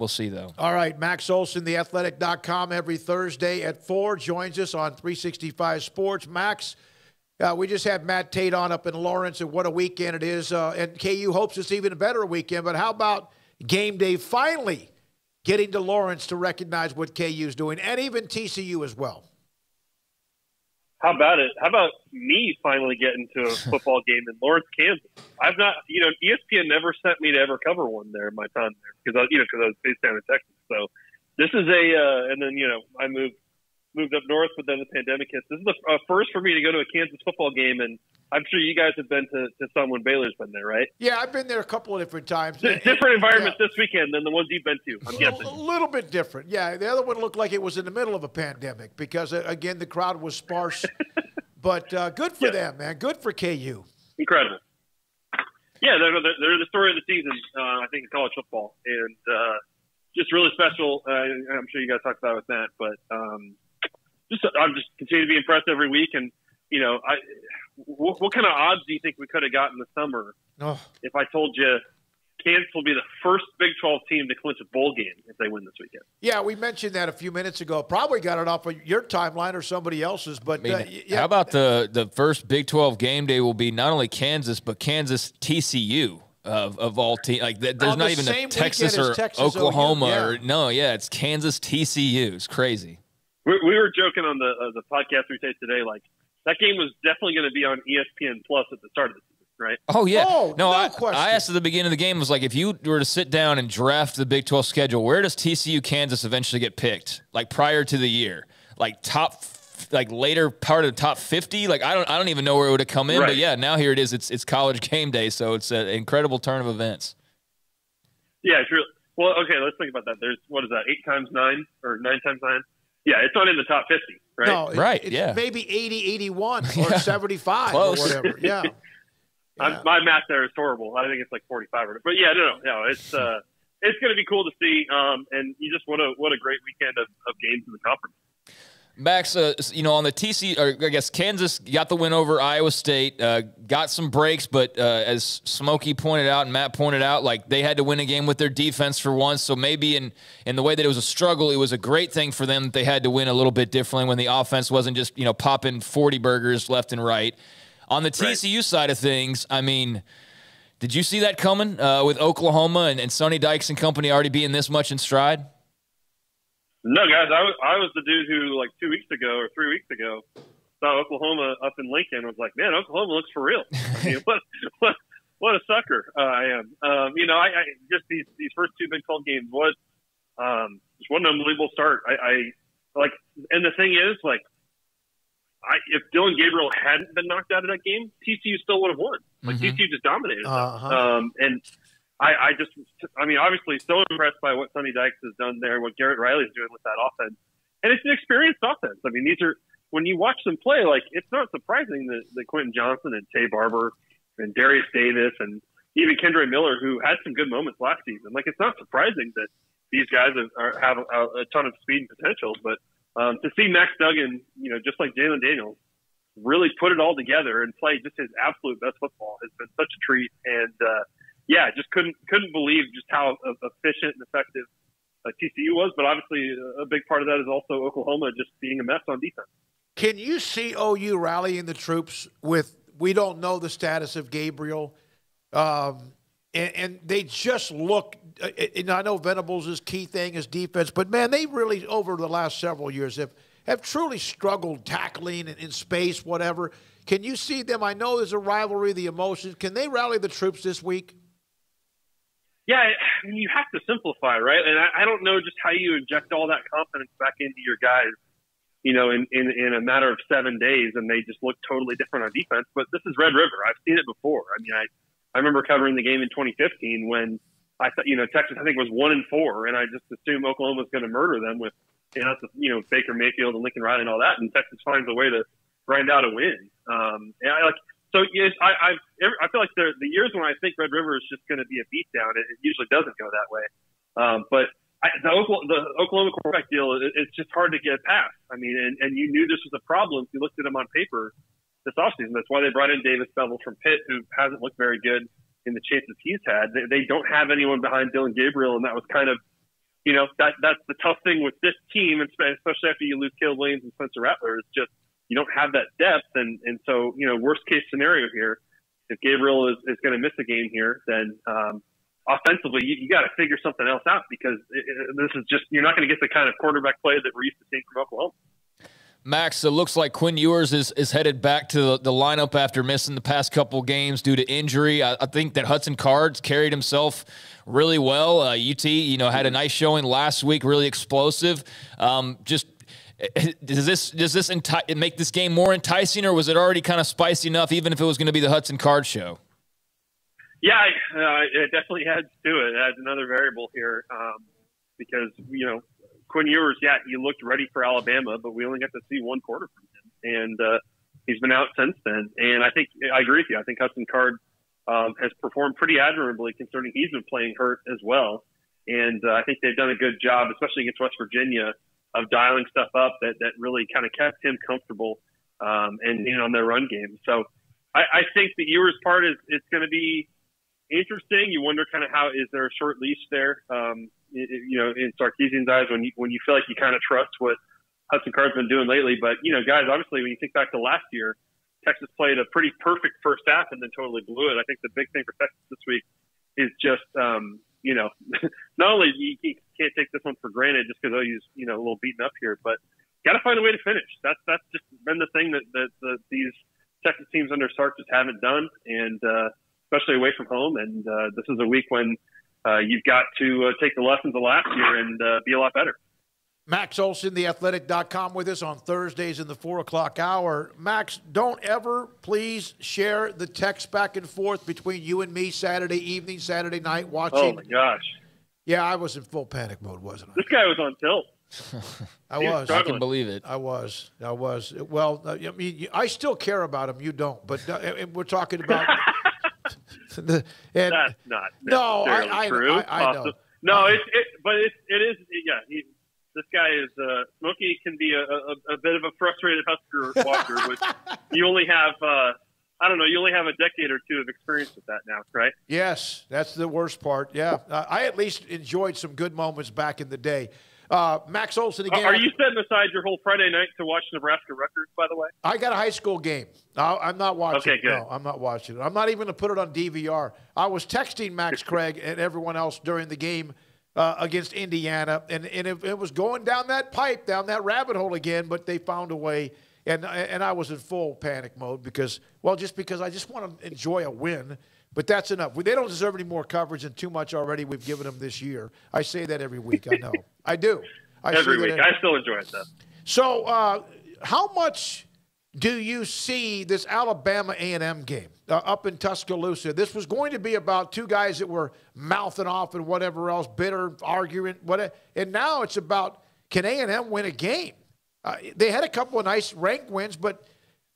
We'll see, though. All right, Max Olson, theathletic.com, every Thursday at 4, joins us on 365 Sports. Max, we just had Matt Tate on up in Lawrence, and what a weekend it is. And KU hopes it's even a better weekend, but how about game day finally getting to Lawrence to recognize what KU's doing, and even TCU as well? How about it? How about me finally getting to a football game in Lawrence, Kansas? I've not, ESPN never sent me to ever cover one there in my time there because I was based down in Texas. So this is and then I moved up north, but then the pandemic hits. This is the first for me to go to a Kansas football game, and I'm sure you guys have been to some when Baylor's been there, right? Yeah, I've been there a couple of different times. Different environments this weekend than the ones you've been to, I'm guessing. A little bit different. Yeah, the other one looked like it was in the middle of a pandemic because, again, the crowd was sparse. But good for them, man. Good for KU. Incredible. Yeah, they're the story of the season, I think, in college football. And just really special. I'm sure you guys talked about it with Matt, but I'm just continue to be impressed every week. And, what kind of odds do you think we could have gotten this summer if I told you Kansas will be the first Big 12 team to clinch a bowl game if they win this weekend? Yeah, we mentioned that a few minutes ago. Probably got it off of your timeline or somebody else's. But how about the first Big 12 game day will be not only Kansas but Kansas TCU of all teams. Like there's not even a Texas or Oklahoma it's Kansas TCU. It's crazy. We were joking on the podcast we taped today, like that game was definitely going to be on ESPN Plus at the start of the season, right? Oh, yeah. No question. I asked at the beginning of the game, was like, if you were to sit down and draft the Big 12 schedule, where does TCU Kansas eventually get picked? Like prior to the year, like later part of the top 50. Like I don't even know where it would have come in, but yeah, now here it is. It's college game day, so it's an incredible turn of events. Yeah, it's really well. Okay, let's think about that. There's what is that? 8 times 9 or 9 times 9? Yeah, it's not in the top 50, right? No, it's maybe 80, 81 or 75 or whatever. Yeah. My math there is horrible. I think it's like 45. But yeah, no. It's going to be cool to see. And you just what a great weekend of games in the conference. Max, on the TC, or I guess Kansas got the win over Iowa State, got some breaks, but as Smokey pointed out and Matt pointed out, like they had to win a game with their defense for once. So maybe in the way that it was a struggle, it was a great thing for them that they had to win a little bit differently when the offense wasn't just popping 40 burgers left and right. On the TCU side of things, I mean, did you see that coming with Oklahoma and Sonny Dykes and company already being this much in stride? No, guys, I was the dude who, like 2 weeks ago or 3 weeks ago, saw Oklahoma up in Lincoln and was like, man, Oklahoma looks for real. I mean, what a sucker I am. I just these first 2 Big 12 games was just what an unbelievable start. I like, and the thing is, like, if Dylan Gabriel hadn't been knocked out of that game, TCU still would have won. Like, TCU just dominated them. And I mean, obviously so impressed by what Sonny Dykes has done there, what Garrett Riley's doing with that offense. And it's an experienced offense. I mean, when you watch them play, like, it's not surprising that Quentin Johnson and Tay Barber and Darius Davis and even Kendre Miller, who had some good moments last season, like, it's not surprising that these guys have a ton of speed and potential. But to see Max Duggan, just like Jalen Daniels, really put it all together and play just his absolute best football has been such a treat. And, just couldn't believe just how efficient and effective TCU was. But obviously a big part of that is also Oklahoma just being a mess on defense. Can you see OU rallying the troops with, we don't know the status of Gabriel, and they just look, and I know Venables' key thing is defense, but, man, they really, over the last several years, have truly struggled tackling in space, whatever. Can you see them? I know there's a rivalry, the emotions. Can they rally the troops this week? Yeah, I mean, you have to simplify, right? And I don't know just how you inject all that confidence back into your guys, in a matter of 7 days, and they just look totally different on defense. But this is Red River. I've seen it before. I mean, I remember covering the game in 2015 when I thought, Texas, I think, was 1-4, and I just assumed Oklahoma was going to murder them with, Baker Mayfield and Lincoln Riley and all that, and Texas finds a way to grind out a win. So yes, I feel like the years when I think Red River is just going to be a beatdown, it usually doesn't go that way. But the Oklahoma quarterback deal, it's just hard to get past. I mean, and you knew this was a problem if you looked at them on paper this offseason. That's why they brought in Davis Bevel from Pitt, who hasn't looked very good in the chances he's had. They don't have anyone behind Dylan Gabriel, and that was kind of that's the tough thing with this team, especially after you lose Caleb Williams and Spencer Rattler, is just you don't have that depth. And so, worst case scenario here, if Gabriel is going to miss a game here, then offensively, you got to figure something else out, because this is just, you're not going to get the kind of quarterback play that we're used to seeing from Oklahoma. Max, it looks like Quinn Ewers is headed back to the lineup after missing the past couple games due to injury. I think that Hudson Cards carried himself really well. UT, had a nice showing last week, really explosive. Does this make this game more enticing, or was it already kind of spicy enough, even if it was going to be the Hudson Cards show? Yeah, it definitely adds to it. It adds another variable here, because, Quinn Ewers, he looked ready for Alabama, but we only got to see one quarter from him. And he's been out since then. And I agree with you. I think Hudson Card has performed pretty admirably, considering he's been playing hurt as well. And I think they've done a good job, especially against West Virginia, of dialing stuff up that really kind of kept him comfortable and on their run game. So I think the Ewers part is going to be interesting. You wonder kind of is there a short leash there? In Sarkisian's eyes, when you feel like you kind of trust what Hudson Card's been doing lately. But, guys, obviously when you think back to last year, Texas played a pretty perfect first half and then totally blew it. I think the big thing for Texas this week is just, not only you can't take this one for granted just because he's, a little beaten up here, but got to find a way to finish. That's just been the thing that these Texas teams under Sark just haven't done, and especially away from home. And this is a week when you've got to take the lessons of last year and be a lot better. Max Olson, theathletic.com, with us on Thursdays in the 4 o'clock hour. Max, don't ever please share the text back and forth between you and me Saturday evening, Saturday night watching. Oh, my gosh. Yeah, I was in full panic mode, wasn't I? This guy was on tilt. I was. I can believe it. I was. Well, I still care about him. You don't. But we're talking about – that's not necessarily true. I know. No, it is. Yeah, this guy is Smokey can be a bit of a frustrated Husker watcher, which you only have you only have a decade or two of experience with that now, right? Yes, that's the worst part. Yeah, I at least enjoyed some good moments back in the day. Max Olson again. Are you setting aside your whole Friday night to watch Nebraska Rutgers, by the way? I got a high school game. I'm not watching it. Okay, good. No, I'm not watching it. I'm not even going to put it on DVR. I was texting Max Craig and everyone else during the game against Indiana, and it was going down that pipe, down that rabbit hole again, but they found a way, and I was in full panic mode because I just want to enjoy a win. But that's enough. They don't deserve any more coverage, and too much already we've given them this year. I say that every week. I know. I do. Every week. I still enjoy it, though. So how much do you see this Alabama A&M game up in Tuscaloosa? This was going to be about two guys that were mouthing off and whatever else, bitter, arguing, whatever. And now it's about, can A&M win a game? They had a couple of nice ranked wins, but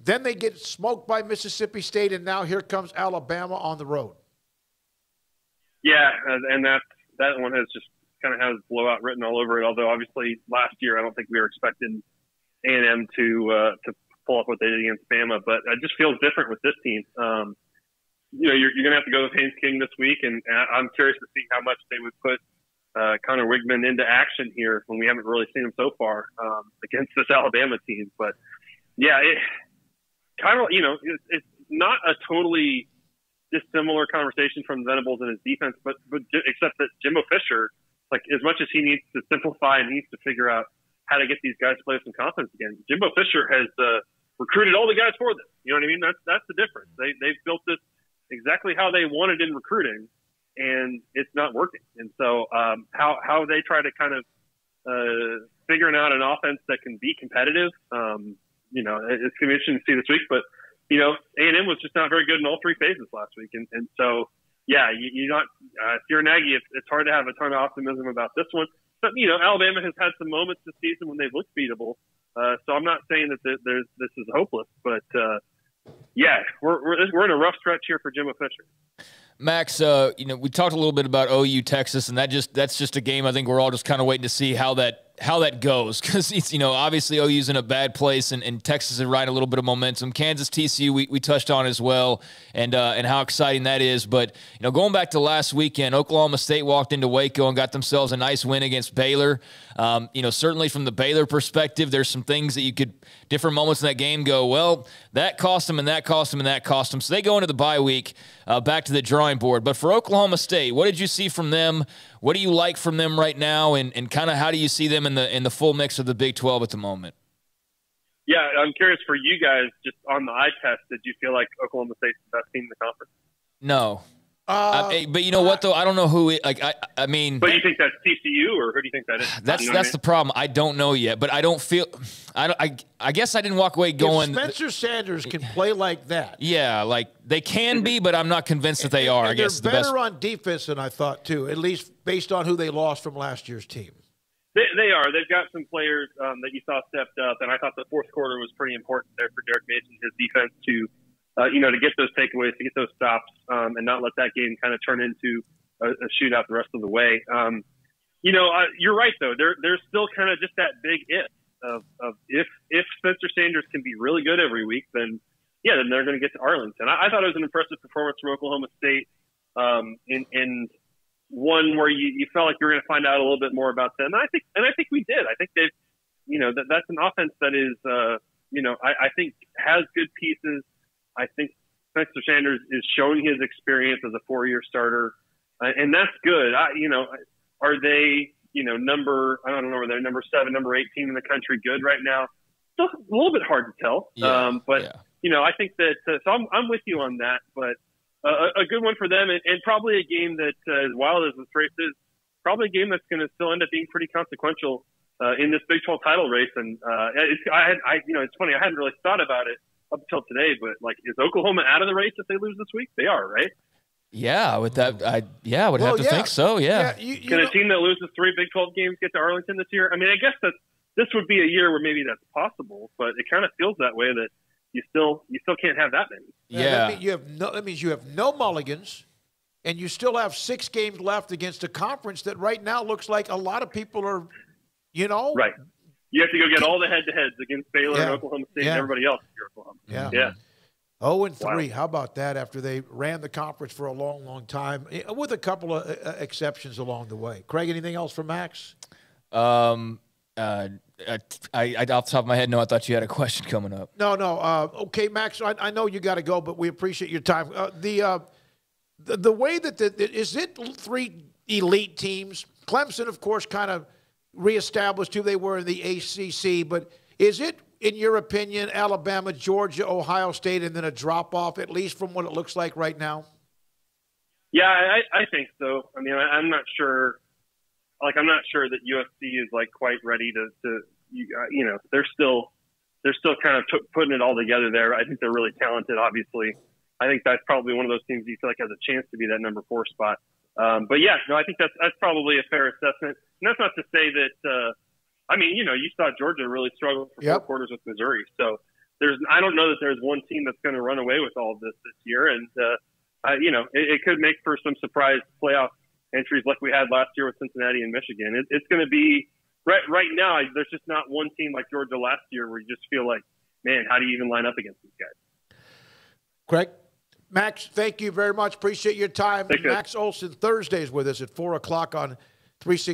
then they get smoked by Mississippi State, and now here comes Alabama on the road. Yeah, and that one has just kind of has blowout written all over it. Although obviously last year I don't think we were expecting A&M to pull off what they did against Bama, but it just feels different with this team. You're going to have to go with Haynes King this week, and I'm curious to see how much they would put Connor Wigman into action here when we haven't really seen him so far against this Alabama team. But yeah, it's not a totally dissimilar conversation from Venables and his defense, but except that Jimbo Fisher, like as much as he needs to simplify and needs to figure out how to get these guys to play with some confidence again, Jimbo Fisher has recruited all the guys for this. You know what I mean? That's the difference. They've built this exactly how they wanted in recruiting, and it's not working. And so how they try to kind of figuring out an offense that can be competitive, it's going to be interesting to see this week. But A&M was just not very good in all three phases last week, and so yeah, you're not if you're Nagy, it's hard to have a ton of optimism about this one. But Alabama has had some moments this season when they've looked beatable. So I'm not saying that this is hopeless, but yeah, we're in a rough stretch here for Jimbo Fisher. Max, we talked a little bit about OU Texas, and that's just a game I think we're all just kind of waiting to see how that how that goes, because it's, obviously OU's in a bad place, and Texas is riding a little bit of momentum. Kansas, TCU, we touched on as well, and how exciting that is. But going back to last weekend, Oklahoma State walked into Waco and got themselves a nice win against Baylor. Certainly from the Baylor perspective, there's some things that you could, different moments in that game, go, well, that cost them, and that cost them, and that cost them. So they go into the bye week back to the drawing board. But for Oklahoma State, what did you see from them? What do you like from them right now, and kind of how do you see them in the full mix of the Big 12 at the moment? Yeah, I'm curious for you guys, just on the eye test, did you feel like Oklahoma State's the best team in the conference? No. But you know what, though? I don't know who I mean. But you think that's TCU, or who do you think that is? That's the problem. I don't know yet, but I don't feel. I guess I didn't walk away going. If Spencer Sanders can play like that. Yeah, like they can be, but I'm not convinced that they are. I guess they're better on defense than I thought too, at least based on who they lost from last year's team. They are. They've got some players that you saw stepped up, and I thought the fourth quarter was pretty important there for Derek Mason, his defense to get those takeaways, to get those stops, and not let that game kind of turn into a shootout the rest of the way. You're right though. There's still kind of just that big if Spencer Sanders can be really good every week, then they're going to get to Arlington. I thought it was an impressive performance from Oklahoma State, in one where you felt like you were going to find out a little bit more about them. And I think we did. I think they've, that's an offense that is, I think has good pieces. I think Spencer Sanders is showing his experience as a 4-year starter, and that's good. Are they, I don't know, they're number 7, number 8 team in the country good right now? Still a little bit hard to tell. I think that, so I'm with you on that, but a good one for them, and probably a game that, as wild as this race is, probably a game that's going to still end up being pretty consequential in this Big 12 title race. And it's funny, I hadn't really thought about it up until today, but is Oklahoma out of the race if they lose this week? They are, right? Yeah, with that, I would have to think so. Yeah. Can a team that loses 3 Big 12 games get to Arlington this year? I mean, I guess that this would be a year where maybe that's possible, but it kind of feels that way, that you still can't have that many. Yeah. That means you have no mulligans, and you still have 6 games left against a conference that right now looks like a lot of people are, Right. You have to go get all the head-to-heads against Baylor and Oklahoma State and everybody else in Oklahoma. Yeah. 0-3. Wow. How about that after they ran the conference for a long, long time, with a couple of exceptions along the way? Craig, anything else for Max? I off the top of my head, no, I thought you had a question coming up. No. Okay, Max, I know you got to go, but we appreciate your time. The way that is it 3 elite teams? Clemson, of course, kind of reestablished who they were in the ACC, but is it, in your opinion, Alabama, Georgia, Ohio State, and then a drop-off, at least from what it looks like right now? Yeah, I think so. I mean, I'm not sure. I'm not sure that USC is quite ready to they're still kind of putting it all together there. I think they're really talented. Obviously, I think that's probably one of those teams you feel like has a chance to be that number 4 spot. But yeah, no, I think that's probably a fair assessment. And that's not to say that. You saw Georgia really struggle for 4 quarters with Missouri. So I don't know that there's one team that's going to run away with all of this year. And it could make for some surprise playoff entries like we had last year with Cincinnati and Michigan. It's going to be right now. There's just not one team like Georgia last year where you just feel like, man, how do you even line up against these guys? Craig, Max, thank you very much. Appreciate your time. Thank you. Max Olson Thursdays with us at 4:00 on 360.